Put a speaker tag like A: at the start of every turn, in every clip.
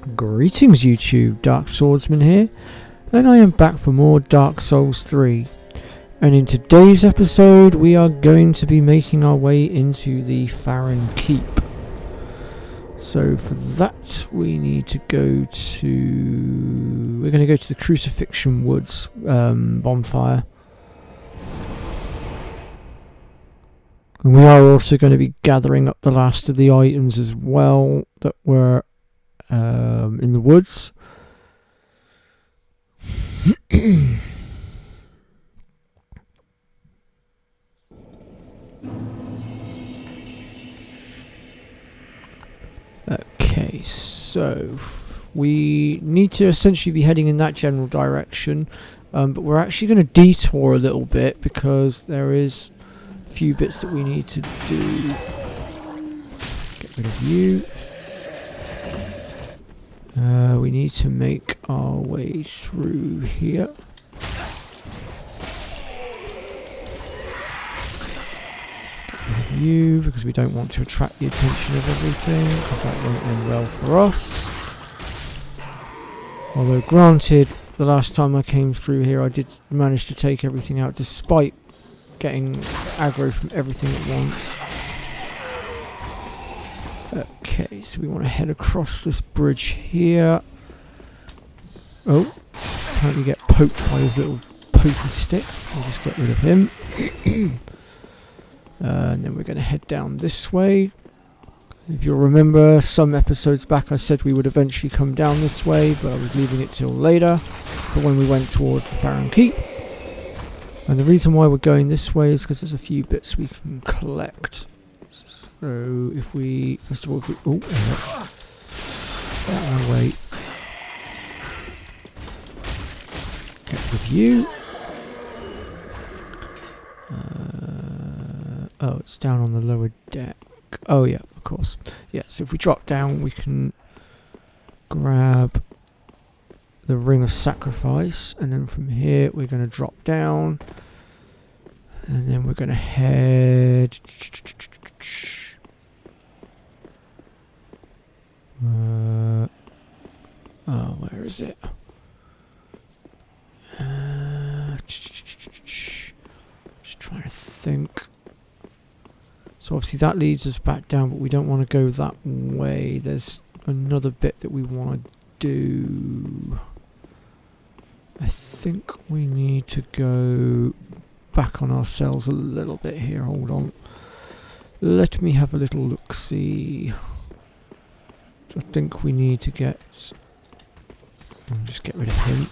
A: Greetings YouTube, Dark Swordsman here, and I am back for more Dark Souls 3. And in today's episode we are going to be making our way into the Farron Keep. So for that we need to go to... we're going to go to the Crucifixion Woods bonfire. And we are also going to be gathering up the last of the items as well that were in the woods. Okay, so we need to essentially be heading in that general direction, but we're actually going to detour a little bit because there is a few bits that we need to do. Get rid of you. We need to make our way through here. Get rid of you because we don't want to attract the attention of everything, because that won't end well for us. Although granted, the last time I came through here I did manage to take everything out despite getting aggro from everything at once. Okay, so we want to head across this bridge here. Oh, apparently get poked by his little pokey stick. We'll just get rid of him. And then we're going to head down this way. If you'll remember, some episodes back I said we would eventually come down this way, but I was leaving it till later for when we went towards the Farron Keep. And the reason why we're going this way is because there's a few bits we can collect. So if we, first of all, if we, oh, that one away. Get with you. Oh, it's down on the lower deck. Oh yeah, of course. Yeah, so if we drop down, we can grab the Ring of Sacrifice, and then from here we're going to drop down, and then we're going to head. Oh, where is it? Just trying to think. So obviously that leads us back down, but we don't want to go that way. There's another bit that we want to do. I think we need to go back on ourselves a little bit here. Hold on. Let me have a little look-see. I think we need to get... I'll just get rid of him.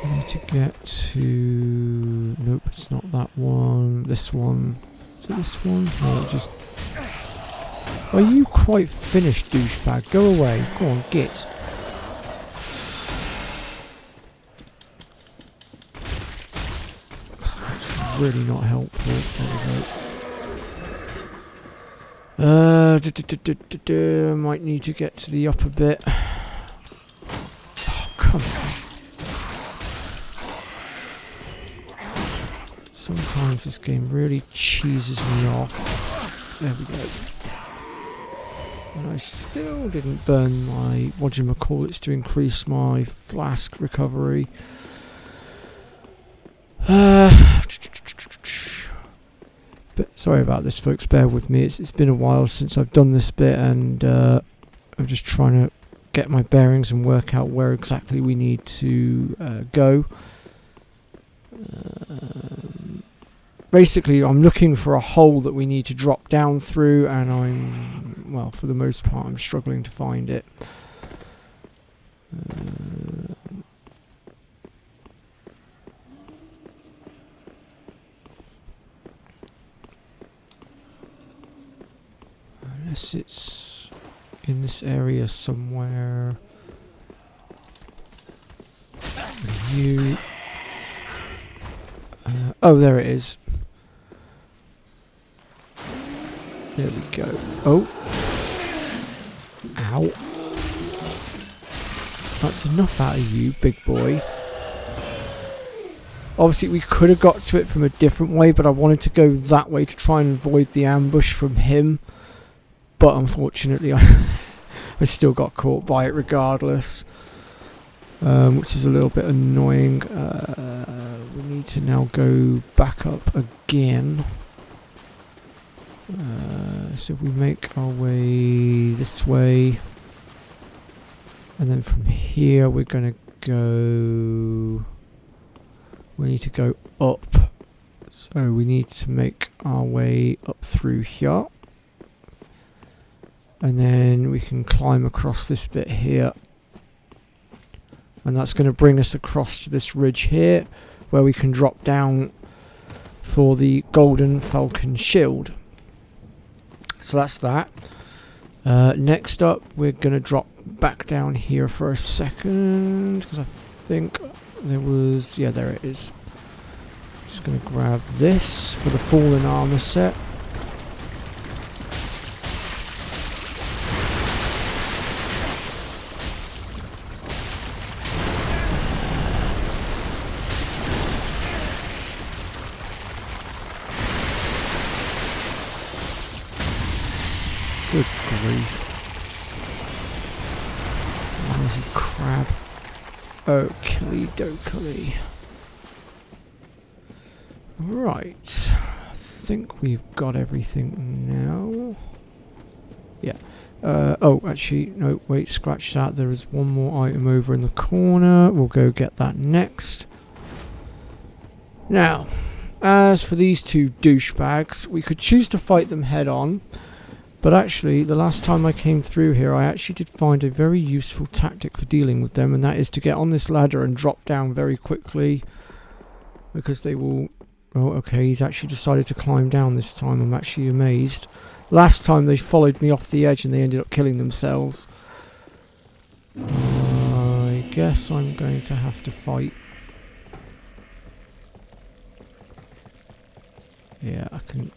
A: We need to get to... Nope, it's not that one. This one. Is it this one? No, just... Are you quite finished, douchebag? Go away. Go on, get. That's really not helpful. There we go. Might need to get to the upper bit. Oh, come on. Sometimes this game really cheeses me off. There we go. And I still didn't burn my whatchamacallits to increase my flask recovery. But sorry about this, folks, bear with me. It's been a while since I've done this bit, and I'm just trying to get my bearings and work out where exactly we need to go. Basically, I'm looking for a hole that we need to drop down through, and I'm, well, for the most part, I'm struggling to find it. Unless it's in this area somewhere. You. Oh, there it is. There we go. Oh. Ow. That's enough out of you, big boy. Obviously, we could have got to it from a different way, but I wanted to go that way to try and avoid the ambush from him. But unfortunately, I still got caught by it regardless, which is a little bit annoying. We need to now go back up again. So if we make our way this way, and then from here we're going to go, we need to go up. So we need to make our way up through here. And then we can climb across this bit here. And that's going to bring us across to this ridge here, where we can drop down for the Golden Falcon Shield. So that's that. Next up, we're going to drop back down here for a second, because I think there was, yeah, there it is. Just going to grab this for the Fallen Armor set. Good grief. Lousy crab. Oakley dokely. Right. I think we've got everything now. Yeah. Oh, actually, no, wait, scratch that. There is one more item over in the corner. We'll go get that next. Now, as for these two douchebags, we could choose to fight them head on. But actually, the last time I came through here, I actually did find a very useful tactic for dealing with them, and that is to get on this ladder and drop down very quickly, because they will... Oh, okay, he's actually decided to climb down this time. I'm actually amazed. Last time they followed me off the edge and they ended up killing themselves. I guess I'm going to have to fight. Yeah, I can...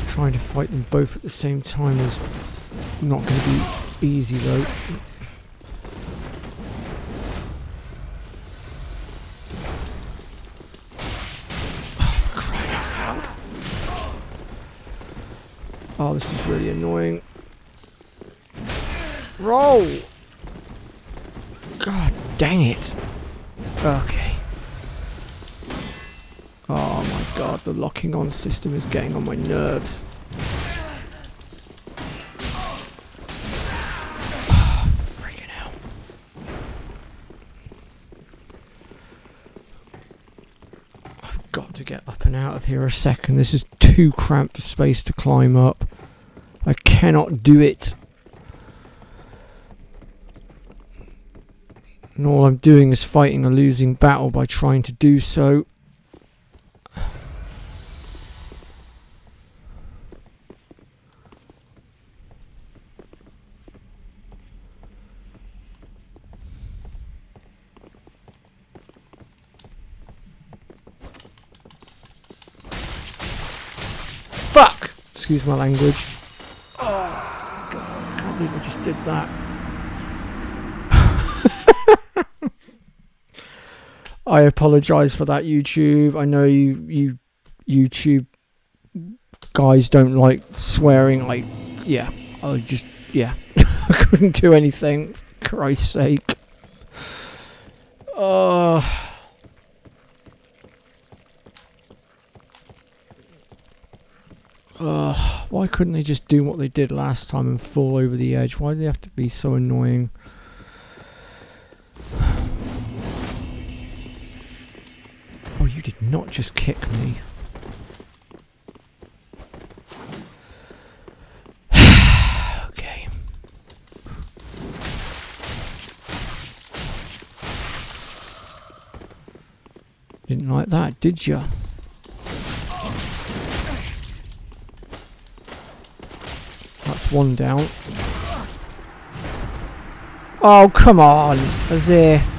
A: Trying to fight them both at the same time is not going to be easy though. Oh, crying out loud. Oh, this is really annoying. Roll! God dang it. Okay. Oh my god, the locking on system is getting on my nerves. Oh, freaking hell. I've got to get up and out of here a second. This is too cramped a space to climb up. I cannot do it. And all I'm doing is fighting a losing battle by trying to do so. Fuck! Excuse my language. Oh, God, I can't believe I just did that. I apologise for that, YouTube. I know you YouTube guys don't like swearing. I couldn't do anything. For Christ's sake. Why couldn't they just do what they did last time and fall over the edge? Why do they have to be so annoying? Oh, you did not just kick me. Okay. Didn't like that, did ya? That's one down. Oh, come on! As if...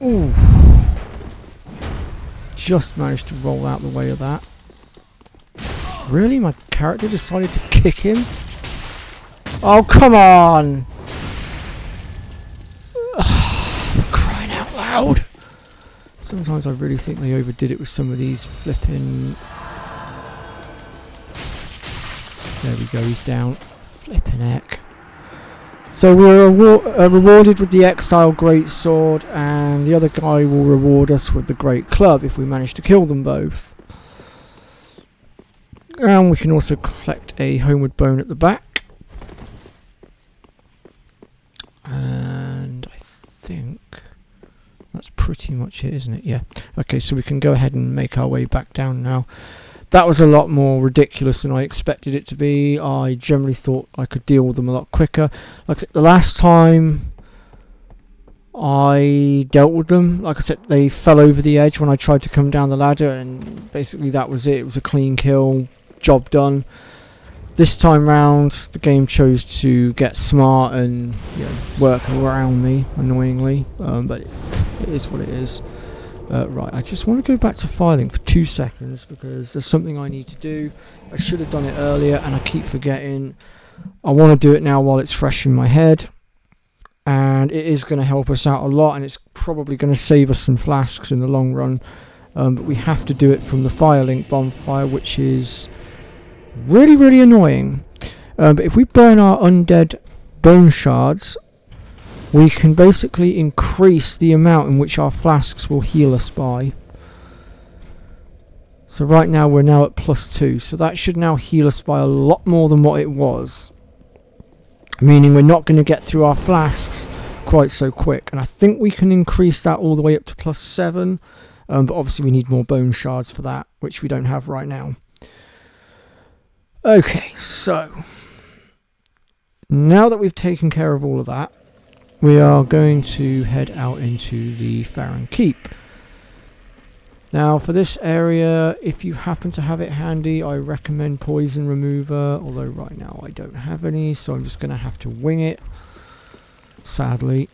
A: Ooh. just managed to roll out the way of that. Really? My character decided to kick him? Oh, come on! Crying out loud! Sometimes I really think they overdid it with some of these flipping... There we go, he's down. Flipping heck. So we're rewarded with the Exile Greatsword, and the other guy will reward us with the Great Club if we manage to kill them both. And we can also collect a Homeward Bone at the back. And I think that's pretty much it, isn't it? Yeah. Okay, so we can go ahead and make our way back down now. That was a lot more ridiculous than I expected it to be. I generally thought I could deal with them a lot quicker. Like I said, the last time I dealt with them, like I said, they fell over the edge when I tried to come down the ladder, and basically that was it. It was a clean kill, job done. This time round, the game chose to get smart and work around me, annoyingly, but it is what it is. Right, I just want to go back to filing for 2 seconds because there's something I need to do. I should have done it earlier and I keep forgetting. I want to do it now while it's fresh in my head, and it is going to help us out a lot, and it's probably going to save us some flasks in the long run, but we have to do it from the Firelink bonfire, which is really, really annoying. But if we burn our undead bone shards, we can basically increase the amount in which our flasks will heal us by. So right now we're now at +2, so that should now heal us by a lot more than what it was. Meaning we're not going to get through our flasks quite so quick. And I think we can increase that all the way up to +7. But obviously we need more bone shards for that, which we don't have right now. Okay, so now that we've taken care of all of that, we are going to head out into the Farron Keep. Now for this area, if you happen to have it handy, I recommend Poison Remover, although right now I don't have any, so I'm just going to have to wing it, sadly.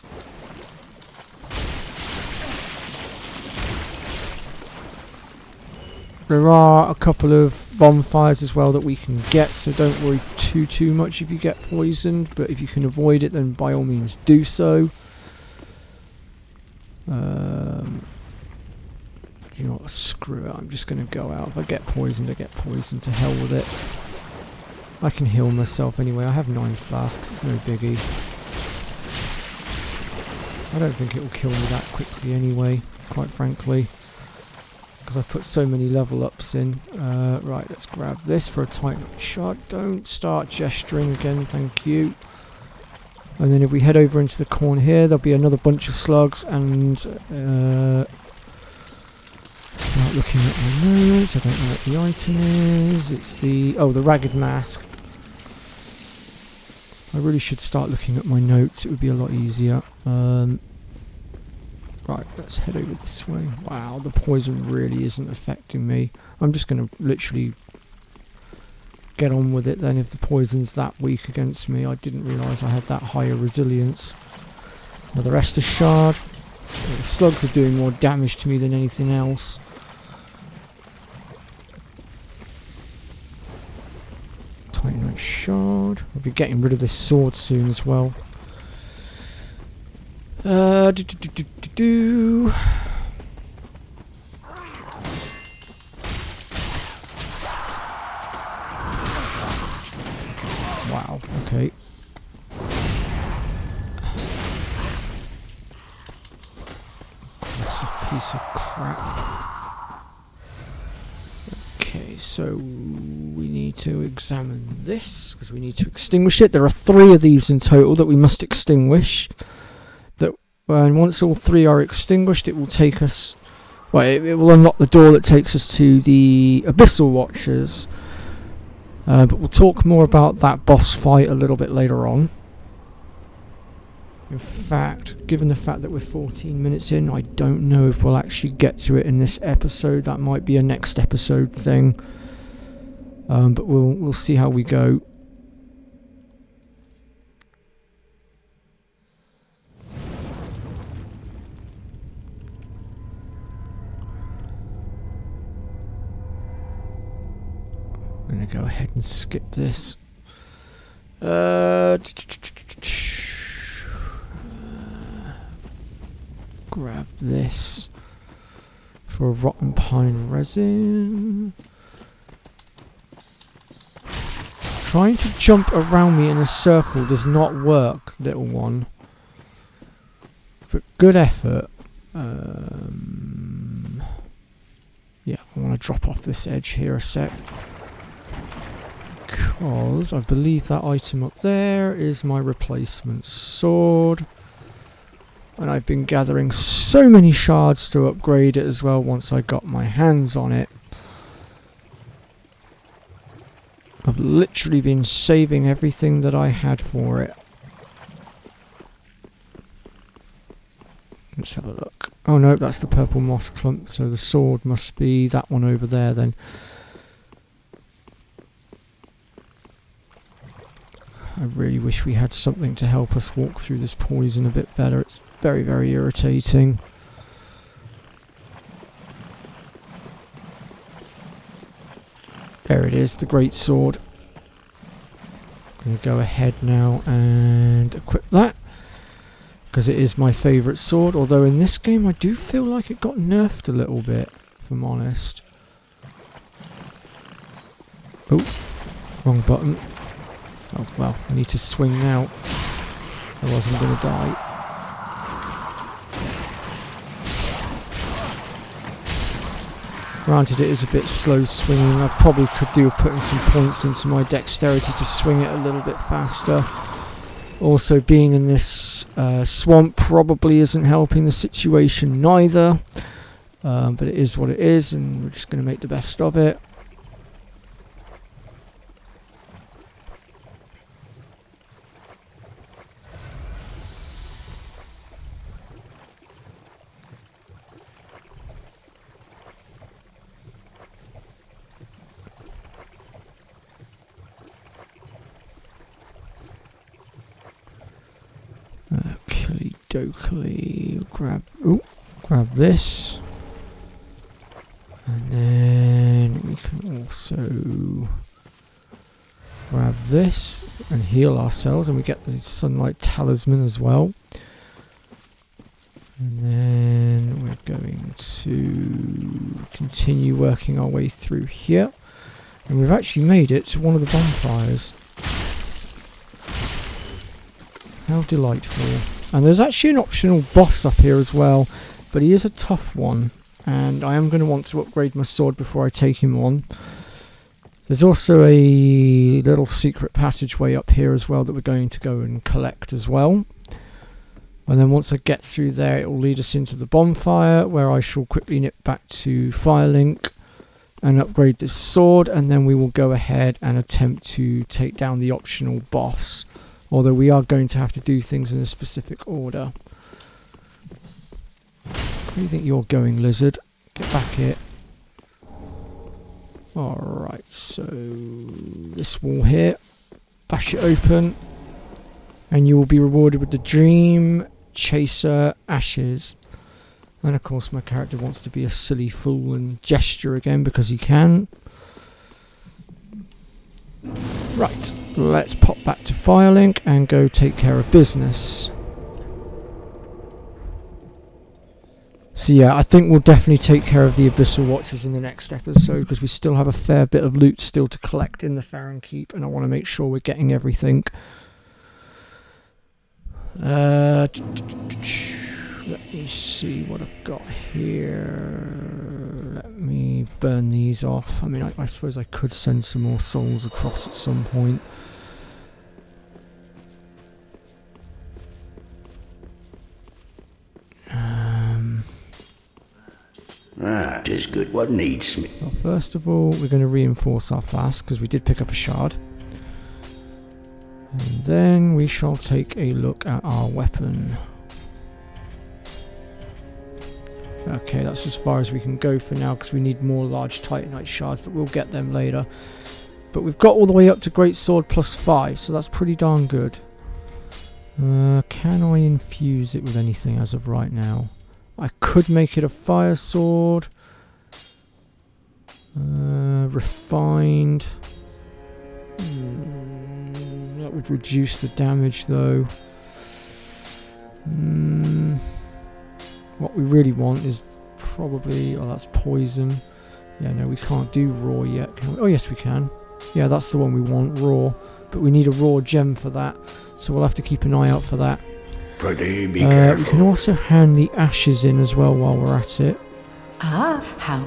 A: There are a couple of bonfires as well that we can get, so don't worry too much if you get poisoned, but if you can avoid it, then by all means do so. You know what, screw it, I'm just going to go out. If I get poisoned, I get poisoned, to hell with it. I can heal myself anyway, I have 9 flasks, it's no biggie. I don't think it will kill me that quickly anyway, quite frankly, because I've put so many level ups in. Right, let's grab this for a Titanite shard. Don't start gesturing again, thank you. And then if we head over into the corner here, there'll be another bunch of slugs, and not looking at my notes, I don't know what the item is. It's the the Ragged Mask. I really should start looking at my notes, it would be a lot easier. Right, let's head over this way. Wow, the poison really isn't affecting me. I'm just going to literally get on with it then if the poison's that weak against me. I didn't realise I had that higher resilience. Another Estus shard. The slugs are doing more damage to me than anything else. Titanite shard. I'll be getting rid of this sword soon as well. Wow, okay. That's a piece of crap. Okay, so we need to examine this, because we need to extinguish it. There are 3 of these in total that we must extinguish. And once all 3 are extinguished, it will take us... Well, it will unlock the door that takes us to the Abyssal Watchers. But we'll talk more about that boss fight a little bit later on. In fact, given the fact that we're 14 minutes in, I don't know if we'll actually get to it in this episode. That might be a next episode thing. But we'll see how we go. going to go ahead and skip this. Grab this for rotten pine resin. Trying to jump around me in a circle does not work, little one. But good effort. Yeah, I want to drop off this edge here a sec. Because I believe that item up there is my replacement sword. And I've been gathering so many shards to upgrade it as well once I got my hands on it. I've literally been saving everything that I had for it. Let's have a look. Oh no, that's the purple moss clump, so the sword must be that one over there then. I really wish we had something to help us walk through this poison a bit better. It's very, very irritating. There it is, the great sword. I'm going to go ahead now and equip that, because it is my favourite sword, although in this game I do feel like it got nerfed a little bit, if I'm honest. Oh, wrong button. Oh well, I need to swing now, otherwise I'm going to die. Granted, it is a bit slow swinging. I probably could do with putting some points into my dexterity to swing it a little bit faster. Also, being in this swamp probably isn't helping the situation neither. But it is what it is, and we're just going to make the best of it. Dokily, grab this, and then we can also grab this and heal ourselves, and we get the sunlight talisman as well. And then we're going to continue working our way through here, and we've actually made it to one of the bonfires. How delightful. And there's actually an optional boss up here as well, but he is a tough one, and I am going to want to upgrade my sword before I take him on. There's also a little secret passageway up here as well that we're going to go and collect as well. And then once I get through there, it will lead us into the bonfire, where I shall quickly nip back to Firelink and upgrade this sword, and then we will go ahead and attempt to take down the optional boss. Although we are going to have to do things in a specific order. Where do you think you're going, lizard? Get back here. Alright, so this wall here. Bash it open. And you will be rewarded with the Dream Chaser Ashes. And of course my character wants to be a silly fool and gesture again because he can. Right, let's pop back to Firelink and go take care of business. So yeah, I think we'll definitely take care of the Abyssal Watchers in the next episode, because we still have a fair bit of loot still to collect in the Farron Keep, and I want to make sure we're getting everything. Let me see what I've got here. Let me burn these off. I mean, I suppose I could send some more souls across at some point.
B: Tis good what needs me.
A: Well, first of all, we're going to reinforce our flask, because we did pick up a shard. And then we shall take a look at our weapon. Okay, that's as far as we can go for now, because we need more large titanite shards, but we'll get them later. But we've got all the way up to Great Sword +5, so that's pretty darn good. Can I infuse it with anything as of right now? I could make it a fire sword. Refined. That would reduce the damage though. What we really want is probably... Oh, that's poison. Yeah, no, we can't do raw yet, can we? Oh, yes, we can. Yeah, that's the one we want, raw. But we need a raw gem for that, so we'll have to keep an eye out for that.
B: Prithee, be careful.
A: We can also hand the ashes in as well while we're at it.
C: Ah, how?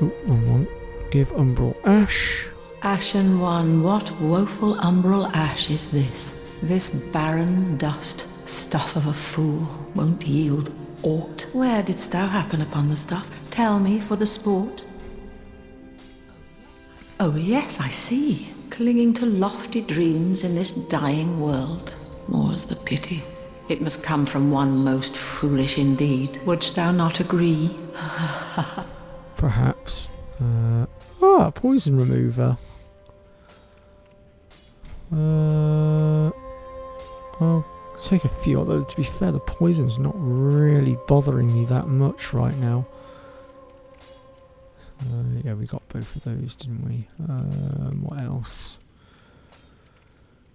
A: Oh, wrong one. Give umbral ash.
C: Ashen one, what woeful umbral ash is this? This barren dust, stuff of a fool, won't yield aught. Where didst thou happen upon the stuff? Tell me for the sport. Oh yes, I see. Clinging to lofty dreams in this dying world. More's the pity. It must come from one most foolish indeed. Wouldst thou not agree?
A: Perhaps. Poison remover. I'll take a few, although to be fair, the poison's not really bothering me that much right now. Yeah, we got both of those, didn't we? What else?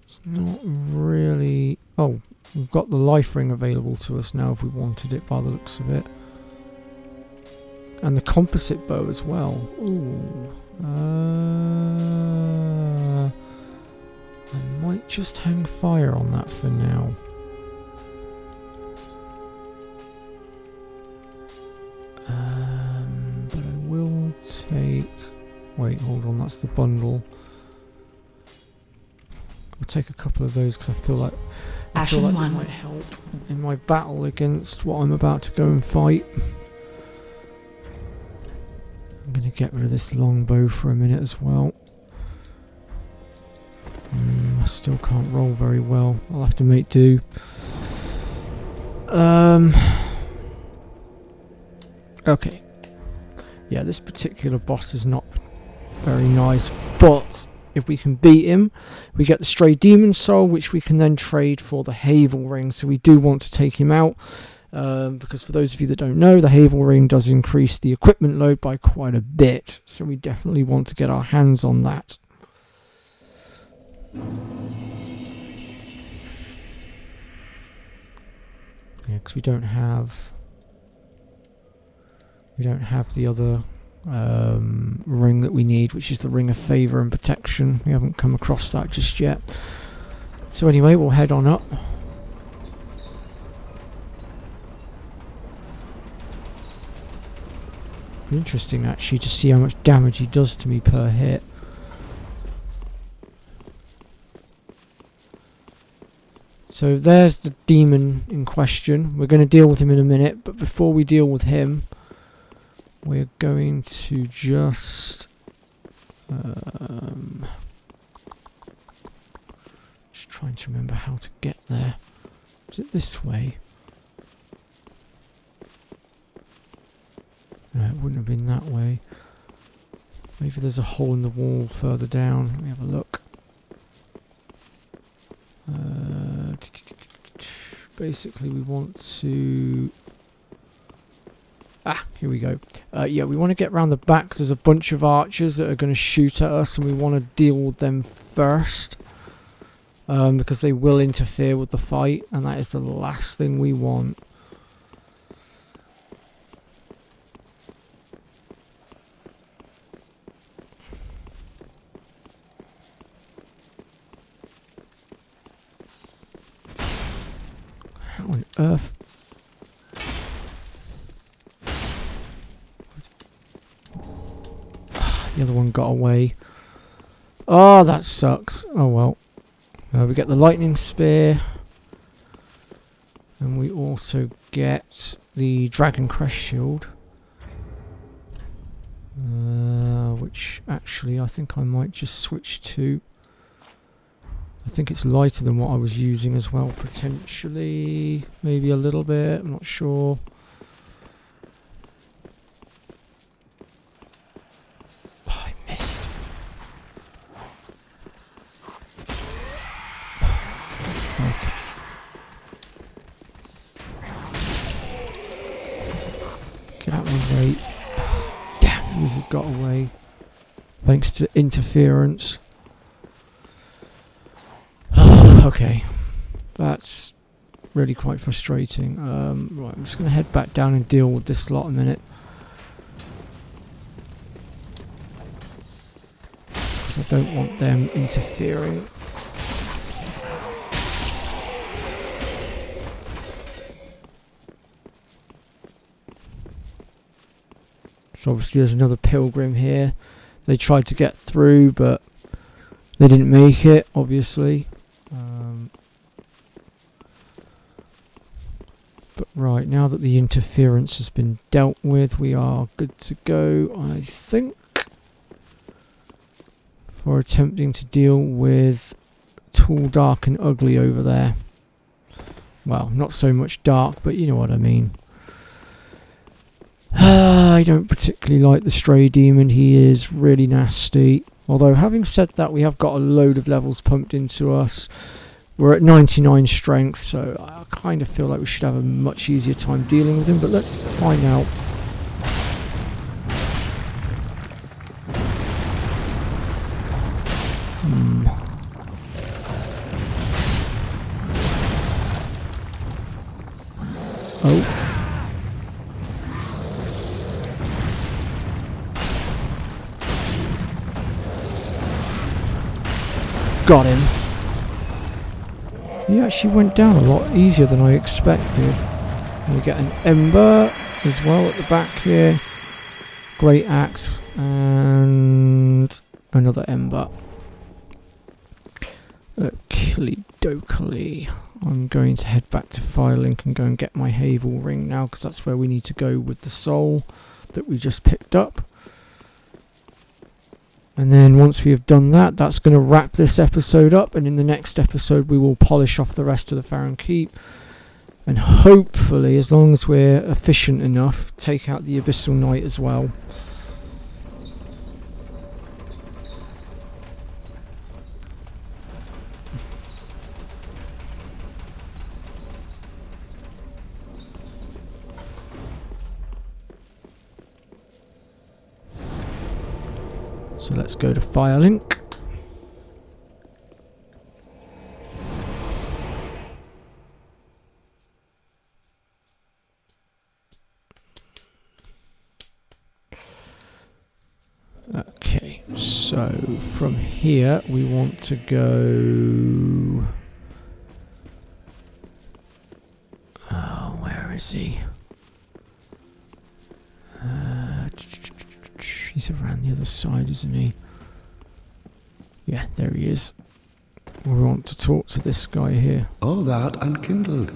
A: It's not really... Oh, we've got the life ring available to us now if we wanted it by the looks of it. And the composite bow as well. Ooh. I might just hang fire on that for now. But I will take... Wait, hold on, that's the bundle. I'll take a couple of those because I feel like they might help in my battle against what I'm about to go and fight. I'm going to get rid of this longbow for a minute as well. I still can't roll very well. I'll have to make do. Okay. Yeah, this particular boss is not very nice, but if we can beat him, we get the Stray Demon Soul, which we can then trade for the Havel Ring. So we do want to take him out, because for those of you that don't know, the Havel Ring does increase the equipment load by quite a bit. So we definitely want to get our hands on that. Yeah, because we don't have the other ring that we need, which is the Ring of Favour and Protection. We haven't come across that just yet. So anyway, we'll head on up. Interesting actually to see how much damage he does to me per hit. So there's the demon in question. We're going to deal with him in a minute, but before we deal with him, we're going to just trying to remember how to get there. Is it this way? No, it wouldn't have been that way. Maybe there's a hole in the wall further down. Let me have a look. Basically, we want to... here we go. Yeah, we want to get around the back because there's a bunch of archers that are going to shoot at us, and we want to deal with them first. Because they will interfere with the fight, and that is the last thing we want. How on earth? The other one got away. Oh, that sucks. Oh well. We get the lightning spear. And we also get the Dragon Crest shield. Which actually I think I might just switch to. I think it's lighter than what I was using as well, potentially. Maybe a little bit, I'm not sure. Oh, I missed. Okay. Get out of my way. Damn, these have got away. Thanks to interference. Okay. That's really quite frustrating. Right, I'm just going to head back down and deal with this lot a minute. I don't want them interfering. So obviously there's another pilgrim here. They tried to get through, but they didn't make it, obviously. But right, now that the interference has been dealt with, we are good to go, I think, for attempting to deal with Tall, Dark and Ugly over there. Well, not so much dark, but you know what I mean. I don't particularly like the Stray Demon. He is really nasty. Although, having said that, we have got a load of levels pumped into us. We're at 99 strength, so I kind of feel like we should have a much easier time dealing with him. But let's find out. Oh. Got him. He actually went down a lot easier than I expected. We get an Ember as well at the back here. Great Axe and another Ember. Oakley dokely. I'm going to head back to Firelink and go and get my Havel Ring now, because that's where we need to go with the soul that we just picked up. And then once we have done that, that's going to wrap this episode up, and in the next episode we will polish off the rest of the Farron Keep, and hopefully, as long as we're efficient enough, take out the Abyssal Knight as well. So let's go to Firelink. Okay, so from here we want to go... Oh, where is he? He's around the other side, isn't he? Yeah, there he is. We want to talk to this guy here.
B: All that unkindled,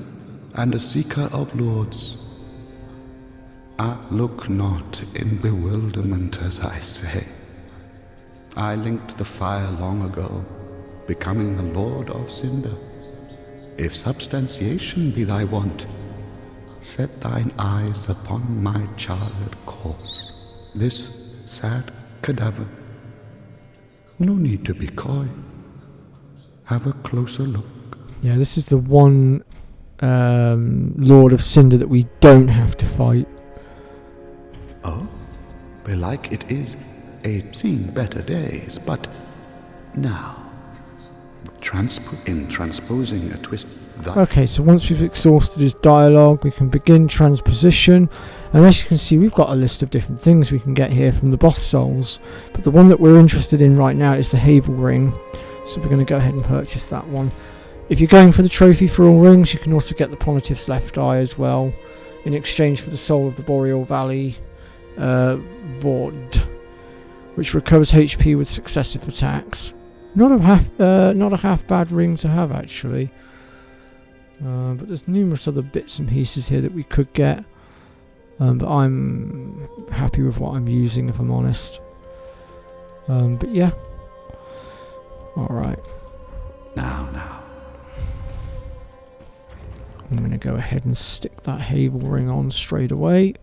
B: and a seeker of lords. Look not in bewilderment as I say. I linked the fire long ago, becoming the Lord of Cinder. If substantiation be thy want, set thine eyes upon my charred corpse. This sad cadaver. No need to be coy. Have a closer look.
A: Yeah, this is the one Lord of Cinder that we don't have to fight.
B: Oh, belike it is a seen better days, but now, in transposing a twist that...
A: Okay, so once we've exhausted his dialogue, we can begin transposition. And as you can see, we've got a list of different things we can get here from the boss souls. But the one that we're interested in right now is the Havel Ring. So we're going to go ahead and purchase that one. If you're going for the trophy for all rings, you can also get the Pontiff's Left Eye as well, in exchange for the Soul of the Boreal Valley Vord, which recovers HP with successive attacks. Not a half bad ring to have, actually. But there's numerous other bits and pieces here that we could get. But I'm happy with what I'm using, if I'm honest. But yeah. Alright.
B: Now.
A: I'm going to go ahead and stick that Havel Ring on straight away.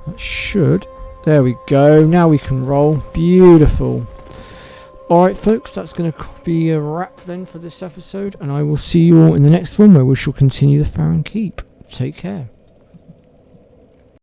A: That should. There we go. Now we can roll. Beautiful. Alright folks, that's going to be a wrap then for this episode. And I will see you all in the next one, where we shall continue the Farron Keep. Take care.